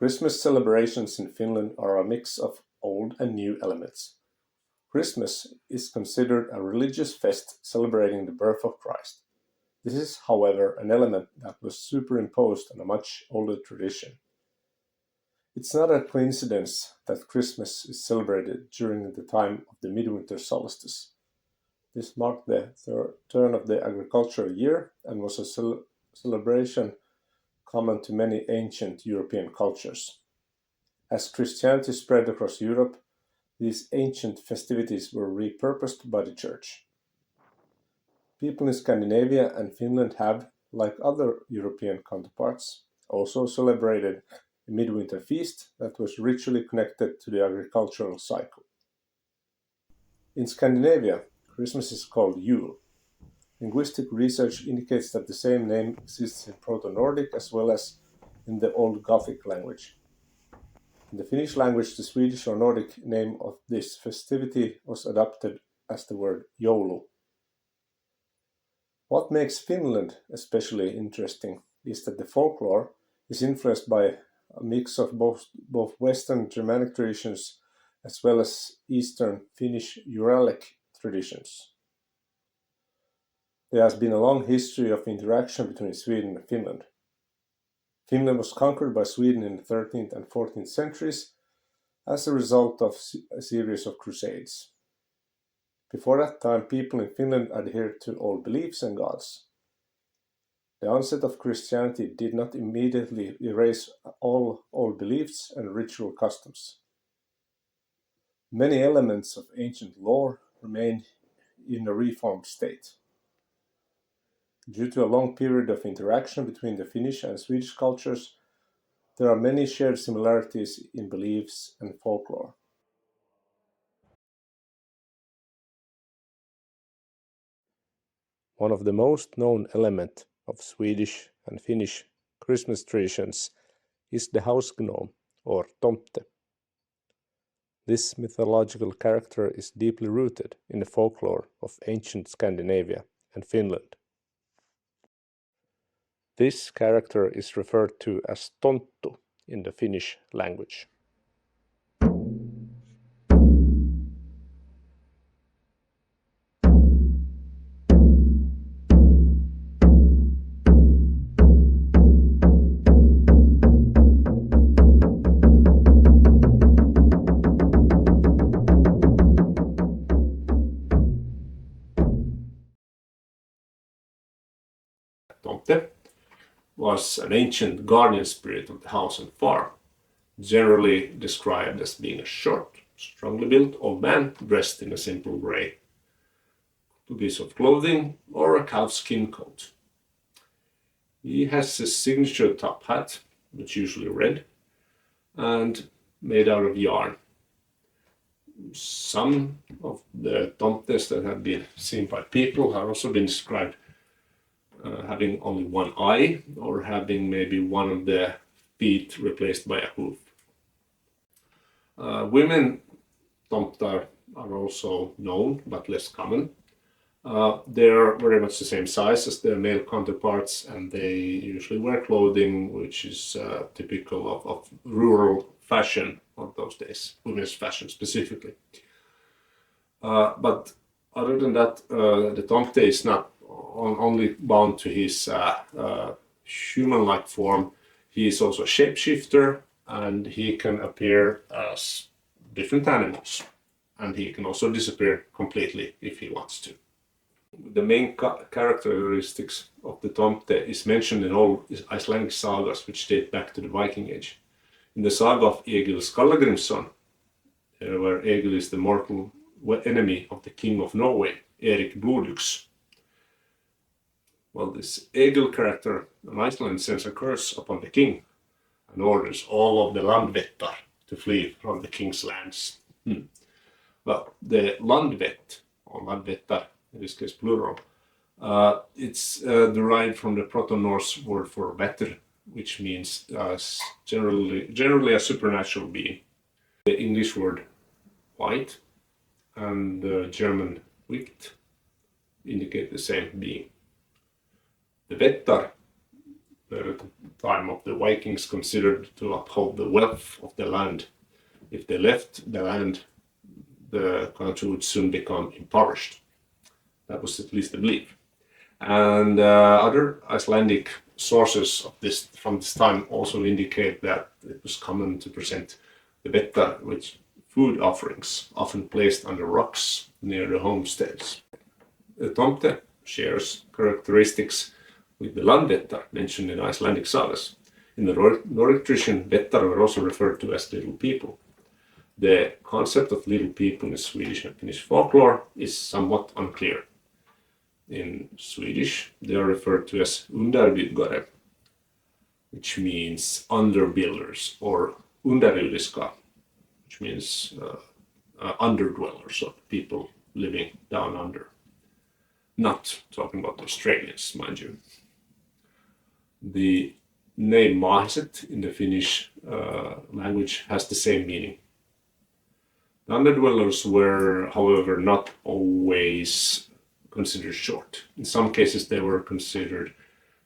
Christmas celebrations in Finland are a mix of old and new elements. Christmas is considered a religious fest celebrating the birth of Christ. This is, however, an element that was superimposed on a much older tradition. It's not a coincidence that Christmas is celebrated during the time of the midwinter solstice. This marked the turn of the agricultural year and was a celebration common to many ancient European cultures. As Christianity spread across Europe, these ancient festivities were repurposed by the Church. People in Scandinavia and Finland have, like other European counterparts, also celebrated a midwinter feast that was ritually connected to the agricultural cycle. In Scandinavia, Christmas is called Yule. Linguistic research indicates that the same name exists in Proto-Nordic as well as in the Old Gothic language. In the Finnish language, the Swedish or Nordic name of this festivity was adopted as the word Joulu. What makes Finland especially interesting is that the folklore is influenced by a mix of both Western Germanic traditions as well as Eastern Finnish Uralic traditions. There has been a long history of interaction between Sweden and Finland. Finland was conquered by Sweden in the 13th and 14th centuries as a result of a series of crusades. Before that time, people in Finland adhered to old beliefs and gods. The onset of Christianity did not immediately erase all old beliefs and ritual customs. Many elements of ancient lore remain in a reformed state. Due to a long period of interaction between the Finnish and Swedish cultures, there are many shared similarities in beliefs and folklore. One of the most known elements of Swedish and Finnish Christmas traditions is the House Gnome, or Tomte. This mythological character is deeply rooted in the folklore of ancient Scandinavia and Finland. This character is referred to as Tonttu in the Finnish language. Tomte was an ancient guardian spirit of the house and farm, generally described as being a short, strongly built old man dressed in a simple grey piece of clothing or a cow's skin coat. He has a signature top hat, which is usually red, and made out of yarn. Some of the tomtes that have been seen by people have also been described having only one eye or having maybe one of the feet replaced by a hoof. Women Tomtar are also known but less common. They're very much the same size as their male counterparts, and they usually wear clothing which is typical of rural fashion of those days, women's fashion specifically. But other than that, the Tomte is not only bound to his human-like form. He is also a shapeshifter, and he can appear as different animals. and he can also disappear completely if he wants to. The main characteristics of the Tomte is mentioned in all Icelandic sagas which date back to the Viking Age. In the saga of Egil Skallagrimsson, where Egil is the mortal enemy of the king of Norway, Erik Blodyx. Well, this Egil character in Iceland sends a curse upon the king and orders all of the Landvettar to flee from the king's lands. Well, the Landvett, or Landvettar, in this case plural, it's derived from the Proto-Norse word for vetter, which means generally a supernatural being. The English word white and the German wicht indicate the same being. The Vettar, at the time of the Vikings, considered to uphold the wealth of the land. If they left the land, the country would soon become impoverished. That was at least the belief. And other Icelandic sources of this from this time also indicate that it was common to present the Vettar with food offerings, often placed under rocks near the homesteads. The Tomte shares characteristics with the Landvettar mentioned in Icelandic sagas. In the Nordic tradition, Vettar were also referred to as little people. The concept of little people in Swedish and Finnish folklore is somewhat unclear. In Swedish, they are referred to as underbyggare, which means underbuilders, or underjordiska, which means underdwellers, or people living down under. Not talking about Australians, mind you. The name Maahiset in the Finnish language has the same meaning. The Underdwellers were, however, not always considered short. In some cases, they were considered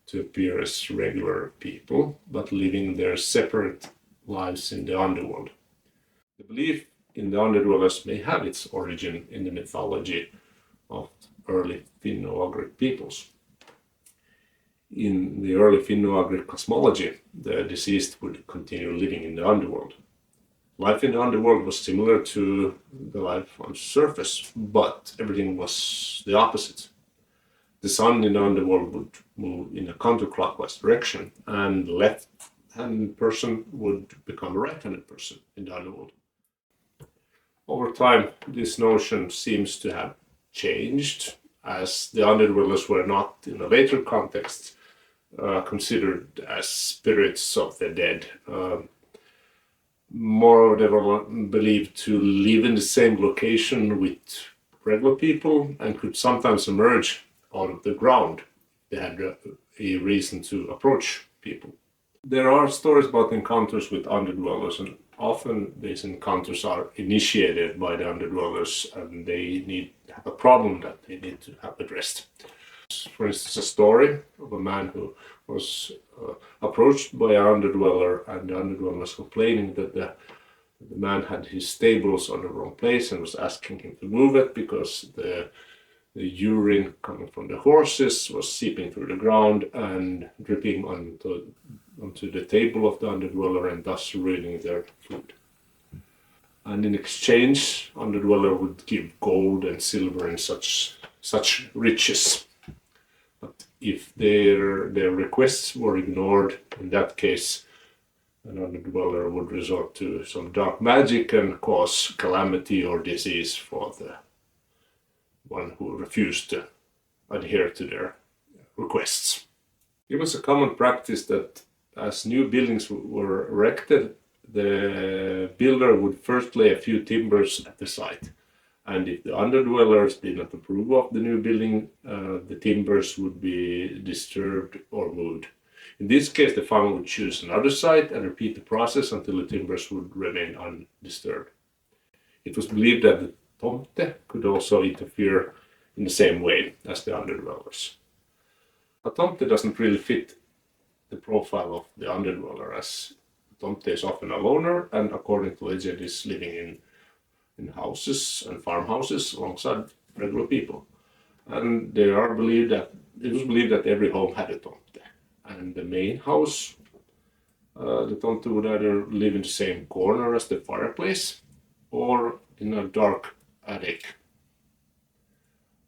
to appear as regular people, but living their separate lives in the underworld. The belief in the Underdwellers may have its origin in the mythology of early Finno-Ugric peoples. In the early Finno-Ugric cosmology, the deceased would continue living in the underworld. Life in the underworld was similar to the life on the surface, but everything was the opposite. The sun in the underworld would move in a counterclockwise direction, and the left-handed person would become a right-handed person in the underworld. Over time, this notion seems to have changed, as the Underdwellers were not, in a later context, considered as spirits of the dead. More, they were believed to live in the same location with regular people and could sometimes emerge out of the ground. They had a reason to approach people. There are stories about encounters with Underdwellers, and often these encounters are initiated by the Underdwellers, and they have a problem that they need to have addressed. For instance, a story of a man who was approached by an Underdweller, and the Underdweller was complaining that the man had his stables on the wrong place and was asking him to move it because the urine coming from the horses was seeping through the ground and dripping onto the table of the Underdweller and thus ruining their food. And in exchange, Underdweller would give gold and silver and such riches. But if their requests were ignored, in that case, an Underdweller would resort to some dark magic and cause calamity or disease for the one who refused to adhere to their requests. It was a common practice that as new buildings were erected, the builder would first lay a few timbers at the site. And if the Underdwellers did not approve of the new building, the timbers would be disturbed or moved. In this case, the farmer would choose another site and repeat the process until the timbers would remain undisturbed. It was believed that the Tomte could also interfere in the same way as the Underdwellers. A Tomte doesn't really fit the profile of the Underdweller, as Tomte is often a loner and, according to legend, is living in houses and farmhouses alongside regular people. And it was believed that every home had a Tomte. And the main house, the Tomte would either live in the same corner as the fireplace or in a dark attic.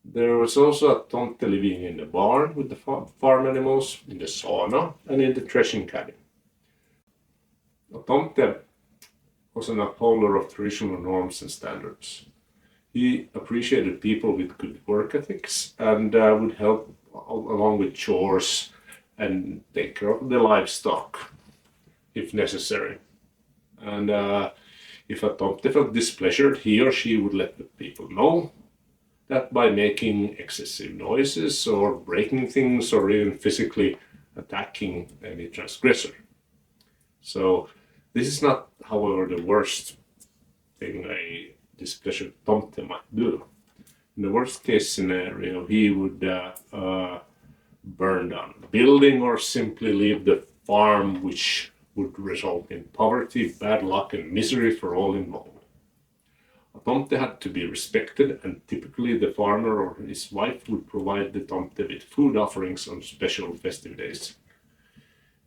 There was also a Tomte living in the barn with the farm animals, in the sauna, and in the threshing cabin. A Tomte was an upholder of traditional norms and standards. He appreciated people with good work ethics and would help along with chores and take care of the livestock if necessary. And if a Tomte felt displeasure, he or she would let the people know that by making excessive noises or breaking things or even physically attacking any transgressor. So this is not, however, the worst thing a displeasure Tomte might do. In the worst case scenario, he would burn down the building or simply leave the farm, which would result in poverty, bad luck, and misery for all involved. A Tomte had to be respected, and typically the farmer or his wife would provide the Tomte with food offerings on special festive days.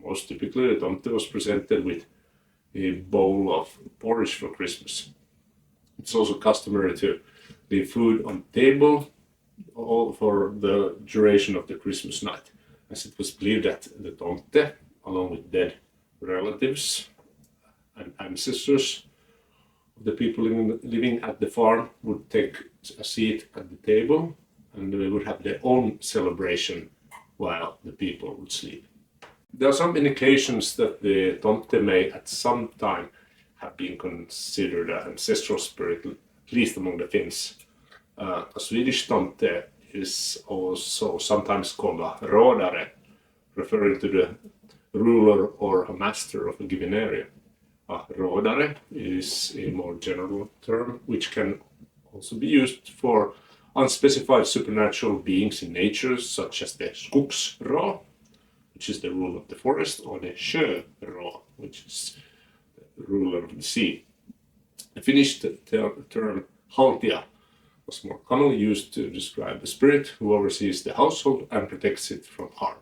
Most typically, the Tomte was presented with a bowl of porridge for Christmas. It's also customary to leave food on the table all for the duration of the Christmas night, as it was believed that the Tomte, along with dead relatives and ancestors of the people living at the farm, would take a seat at the table and they would have their own celebration while the people would sleep. There are some indications that the Tomte may at some time have been considered an ancestral spirit, at least among the Finns. A Swedish Tomte is also sometimes called a rådare, referring to the ruler or a master of a given area. A rådare is a more general term which can also be used for unspecified supernatural beings in nature, such as the skogsrå, which is the ruler of the forest, or the sjörå, which is the ruler of the sea. The Finnish term haltia was more commonly used to describe a spirit who oversees the household and protects it from harm.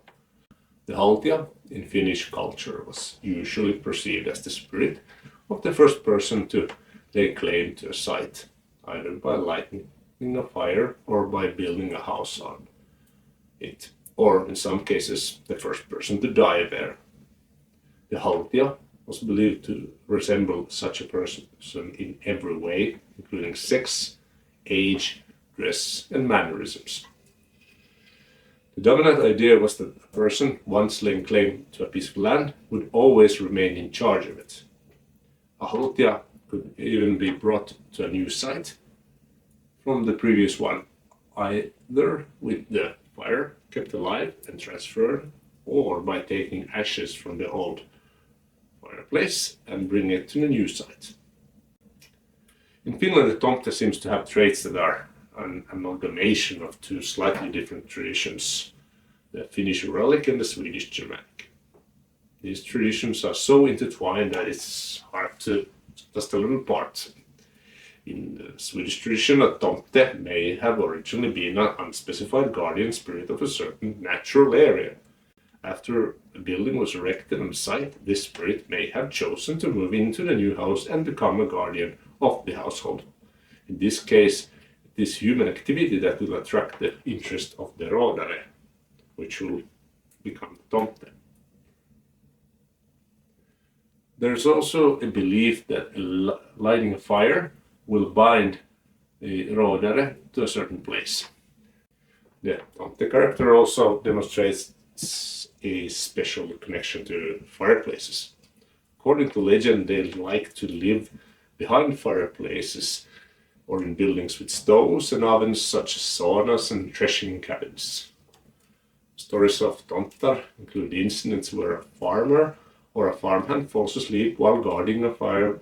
The haltia in Finnish culture was usually perceived as the spirit of the first person to lay claim to a site, either by lighting a fire or by building a house on it, or in some cases the first person to die there. The haltia was believed to resemble such a person in every way, including sex, age, dress, and mannerisms. The dominant idea was that a person, once laying claim to a piece of land, would always remain in charge of it. A haltia could even be brought to a new site from the previous one, either with the fire kept alive and transferred, or by taking ashes from the old fireplace and bring it to the new site. In Finland, the Tomte seems to have traits that are an amalgamation of two slightly different traditions, the Finnish Relic and the Swedish Germanic. These traditions are so intertwined that it's hard to just tell them apart. In the Swedish tradition, a Tomte may have originally been an unspecified guardian spirit of a certain natural area. After a building was erected on the site, this spirit may have chosen to move into the new house and become a guardian of the household. In this case, it is human activity that will attract the interest of the rådare, which will become Tomte. There is also a belief that lighting a fire will bind the rådare to a certain place. The Tomte character also demonstrates a special connection to fireplaces. According to legend, they like to live behind fireplaces or in buildings with stoves and ovens such as saunas and threshing cabins. Stories of Tonttar include incidents where a farmer or a farmhand falls asleep while guarding a fire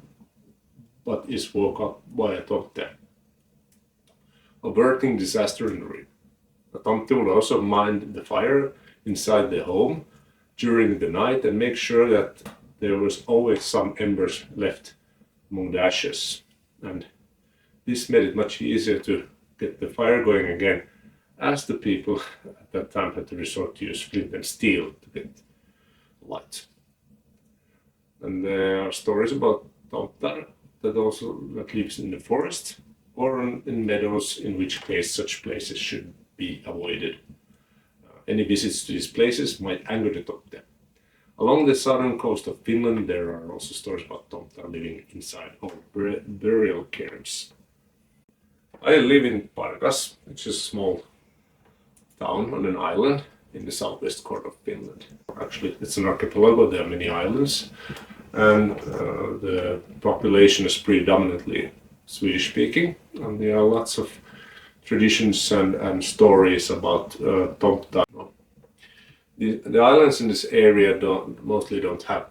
but is woke up by a Tomte, averting disaster in the rear. The Tomte will also mind the fire inside the home during the night and make sure that there was always some embers left among the ashes. And this made it much easier to get the fire going again, as the people at that time had to resort to use flint and steel to get light. And there are stories about Tomtar that lives in the forest, or in meadows, in which case such places should be avoided. Any visits to these places might anger the Tomte. Along the southern coast of Finland, there are also stories about Tomtar living inside old burial cairns. I live in Pargas, which is a small town on an island in the southwest corner of Finland. Actually, it's an archipelago, there are many islands, and the population is predominantly Swedish speaking, and there are lots of traditions and stories about Tomtar. The islands in this area mostly don't have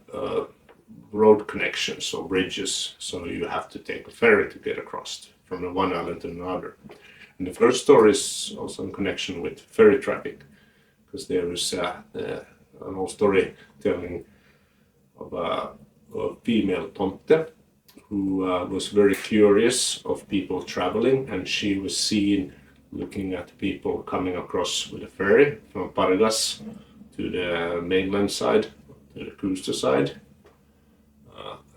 road connections or bridges, so you have to take a ferry to get across from one island to another. And the first story is also in connection with ferry traffic, because there is an old story telling of a female Tomte who was very curious of people traveling, and she was seen looking at people coming across with a ferry from Pargas to the mainland side, to the coastal side.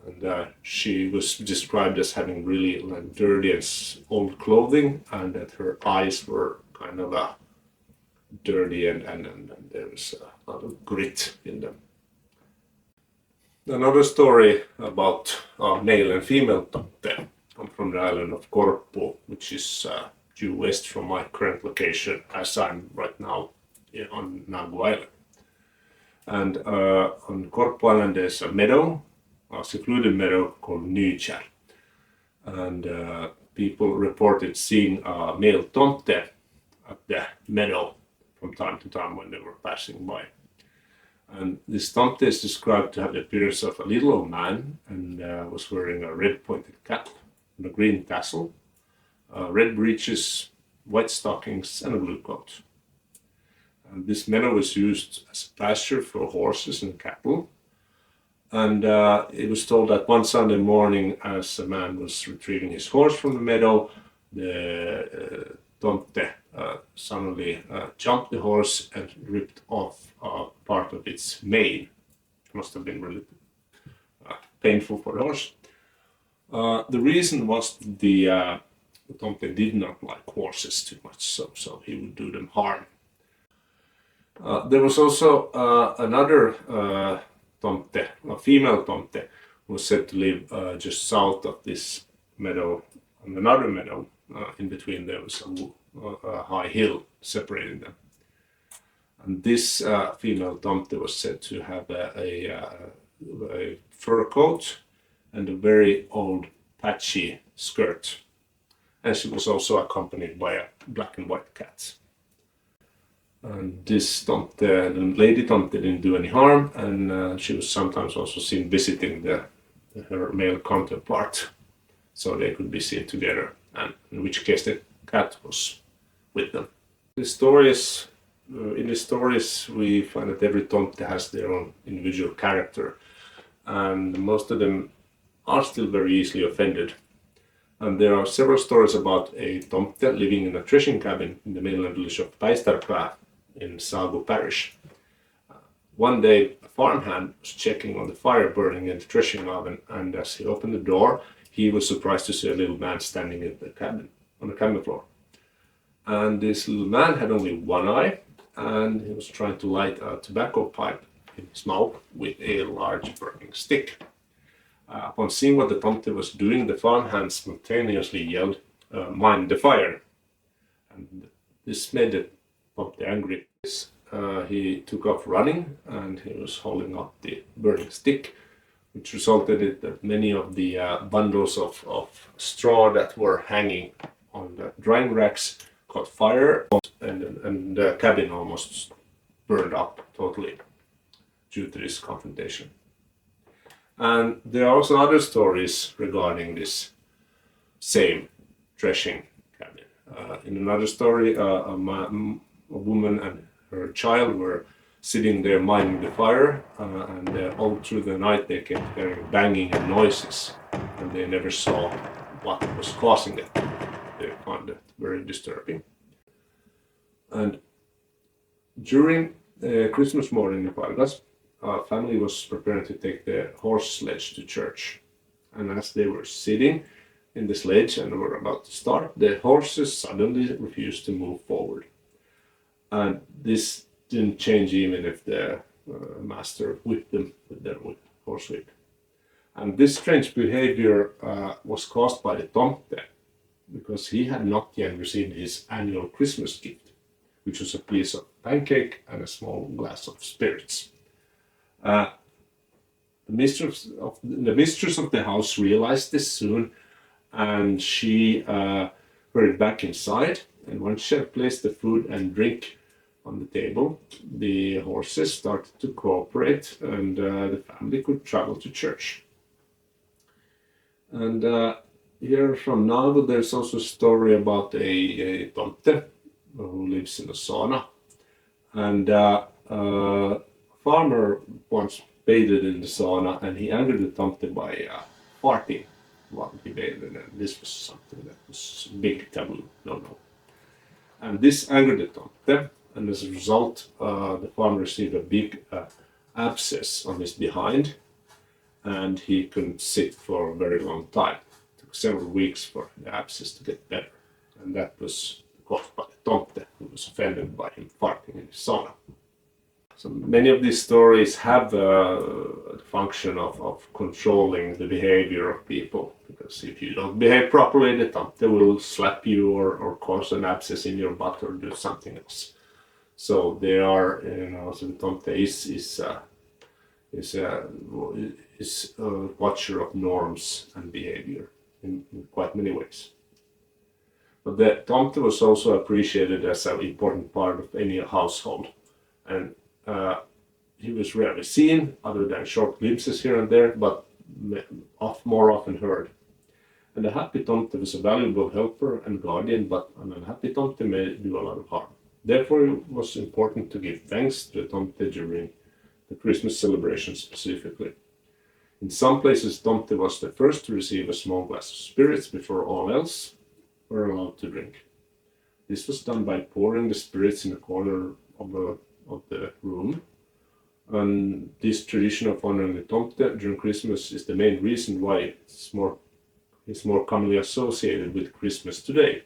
And she was described as having really dirty and old clothing, and that her eyes were kind of dirty and there was a lot of grit in them. Another story about male and female Tomte come from the island of Korpu, which is due west from my current location, as I'm right now on Nagu Island. And on Korpu Island there's a meadow, a secluded meadow called Nykär. And people reported seeing a male Tomte at the meadow from time to time when they were passing by. And this Tomte is described to have the appearance of a little old man, and was wearing a red pointed cap and a green tassel, red breeches, white stockings, and a blue coat. And this meadow was used as a pasture for horses and cattle. And it was told that one Sunday morning, as a man was retrieving his horse from the meadow, the Tomte suddenly jumped the horse and ripped off part of its mane. It must have been really painful for the horse. The reason was the Tomte did not like horses too much, so he would do them harm. There was also another Tomte, a female Tomte, who was said to live just south of this meadow, on another meadow. In between there was a high hill separating them. And this female Tomte was said to have a fur coat and a very old patchy skirt. And she was also accompanied by a black and white cat. And this Tomte, the lady Tomte, didn't do any harm, and she was sometimes also seen visiting her male counterpart, so they could be seen together, and in which case the cat was with them. In the stories we find that every Tomte has their own individual character, and most of them are still very easily offended. And there are several stories about a Tomte living in a threshing cabin in the mainland village of Päistarpää in Saagu parish. One day a farmhand was checking on the fire burning in the threshing oven, and as he opened the door he was surprised to see a little man standing in the cabin, on the cabin floor. And this little man had only one eye, and he was trying to light a tobacco pipe in his mouth with a large burning stick. Upon seeing what the Tomte was doing, the farmhand spontaneously yelled, "Mind the fire!" And this made the Tomte angry. He took off running, and he was holding up the burning stick, which resulted in that many of the bundles of straw that were hanging on the drying racks caught fire, and the cabin almost burned up totally due to this confrontation. And there are also other stories regarding this same threshing cabin. In another story, a woman and her child were sitting there minding the fire, and all through the night they kept hearing banging and noises, and they never saw what was causing it. They found it very disturbing. And during Christmas morning in Pargas, a family was preparing to take the horse sledge to church. And as they were sitting, in the sledge and were about to start, the horses suddenly refused to move forward. And this didn't change even if the master whipped them with their horse whip. And this strange behavior was caused by the Tomte, because he had not yet received his annual Christmas gift, which was a piece of pancake and a small glass of spirits. The mistress of the house realized this soon, and she hurried back inside. And once she had placed the food and drink on the table, the horses started to cooperate, and the family could travel to church. And here from Nago, there's also a story about a Tomte who lives in a sauna. And a farmer once bathed in the sauna, and he angered the Tomte by farting while he bathed. And this was something that was big taboo, no. And this angered the Tomte, and as a result, the farmer received a big abscess on his behind, and he couldn't sit for a very long time. It took several weeks for the abscess to get better, and that was caused by the Tomte, who was offended by him farting in the sauna. So many of these stories have the function of controlling the behavior of people, because if you don't behave properly, the Tomte will slap you or cause an abscess in your butt or do something else. So they are, so the Tomte is a watcher of norms and behavior in quite many ways. But the Tomte was also appreciated as an important part of any household, and he was rarely seen, other than short glimpses here and there, but more often heard. And a happy Tomte was a valuable helper and guardian, but an unhappy Tomte may do a lot of harm. Therefore, it was important to give thanks to the Tomte during the Christmas celebration specifically. In some places, Tomte was the first to receive a small glass of spirits before all else were allowed to drink. This was done by pouring the spirits in a corner of the room. And this tradition of honoring the Tomte during Christmas is the main reason why it's more commonly associated with Christmas today.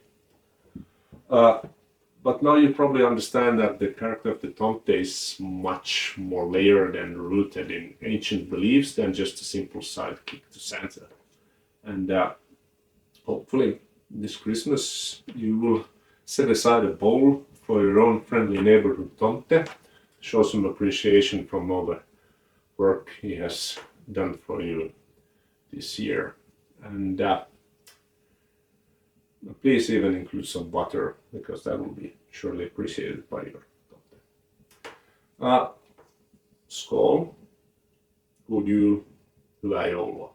But now you probably understand that the character of the Tomte is much more layered and rooted in ancient beliefs than just a simple sidekick to Santa. And hopefully this Christmas you will set aside a bowl for your own friendly neighborhood Tomte, show some appreciation from all the work he has done for you this year. And please even include some butter, because that will be surely appreciated by your Tomte. Skål, god jul, hyvää joulua.